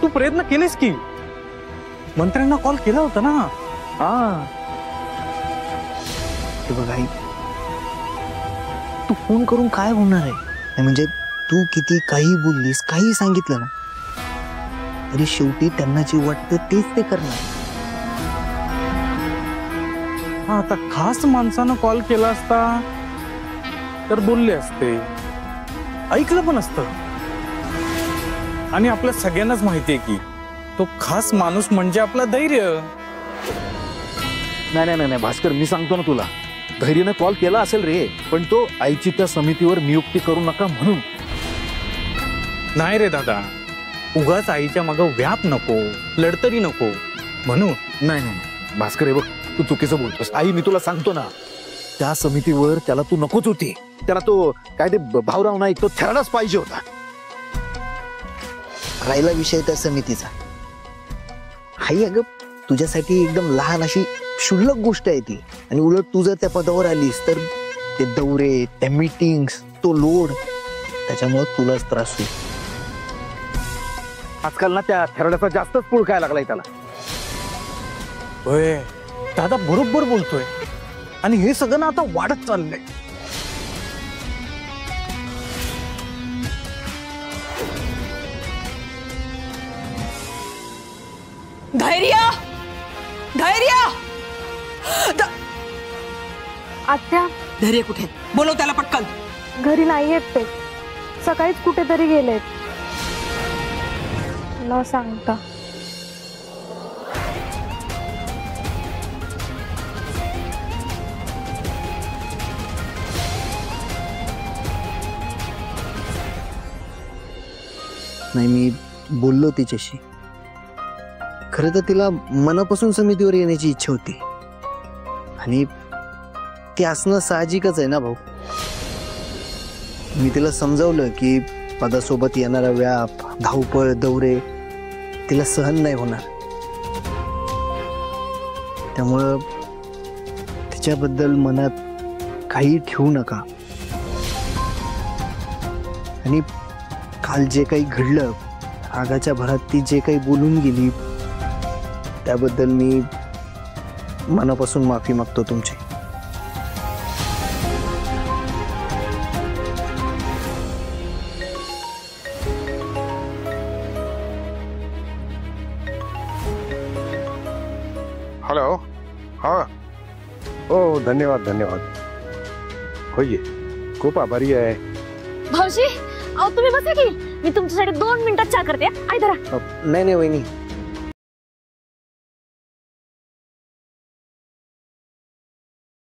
तू प्रयत्न केलेस की मंत्र्यांना कॉल केला होता ना? हा ते बघ आई, तू फोन करून काय होणार आहे? नाही म्हणजे तू किती काही बोललीस, काही सांगितलं ना, तरी शेवटी त्यांना जे वाटतं तेच ते करणार. हा, आता खास माणसानं कॉल केला असता तर बोलले असते, ऐकलं पण असतं. आणि आपल्या सगळ्यांनाच माहितीये की तो खास माणूस म्हणजे आपला धैर्य. नाही नाही नाही भास्कर, मी सांगतो ना तुला, धैर्याने कॉल केला असेल रे, पण तो आईची त्या समितीवर नियुक्ती करू नका म्हणून. नाही रे दादा, उगाच आईच्या मागं व्याप नको, लढतरी नको म्हणून. नाही नाही भास्कर, हे बघ, तू चुकीचं बोलतोस. आई, मी तुला सांगतो ना, त्या समितीवर त्याला तू नकोच होती. त्याला तो काय ते भाऊराव नाईक तो थेरडाच पाहिजे होता. राहिला विषय त्या समितीचा, आई अगं तुझ्यासाठी एकदम लहान अशी क्षुल्लक गोष्ट आहे ती. आणि उलट तू जर त्या पदावर आलीस तर ते दौरे, त्या मीटिंग्स, तो लोड, त्याच्यामुळे तुलाच त्रास होईल. आजकाल ना त्या थेरड्याचा जास्तच पूळ काय लागलाय त्याला. होय, दादा बरोबर बोलतोय. आणि हे सगळं ना आता वाढत चाललंय. धैर्य, धैर्य, आत्या, धैर्य कुठे? बोलव त्याला पटकन. घरी नाही येत ते, सकाळीच कुठेतरी गेलेत न सांगता. नाही, मी बोललो तिच्याशी. खरं तर तिला मनापासून समितीवर येण्याची इच्छा होती आणि ते असणं साहजिकच आहे ना भाऊ. मी तिला समजावलं की पदासोबत येणारा व्याप, धावपळ, दौरे तिला सहन नाही होणार. त्यामुळं तिच्याबद्दल मनात काही ठेवू नका. आणि काल जे काही घडलं, रागाच्या भरात ती जे काही बोलून गेली, त्याबद्दल मी मनापासून माफी मागतो तुमची. हॅलो. हा, हो, धन्यवाद धन्यवाद. होय, खूप आभारी आहे. भाऊजी, अहो तुम्ही बसा की, मी तुमच्यासाठी 2 मिनिटात चहा करते. आई धरा. नाही नाही वहिनी,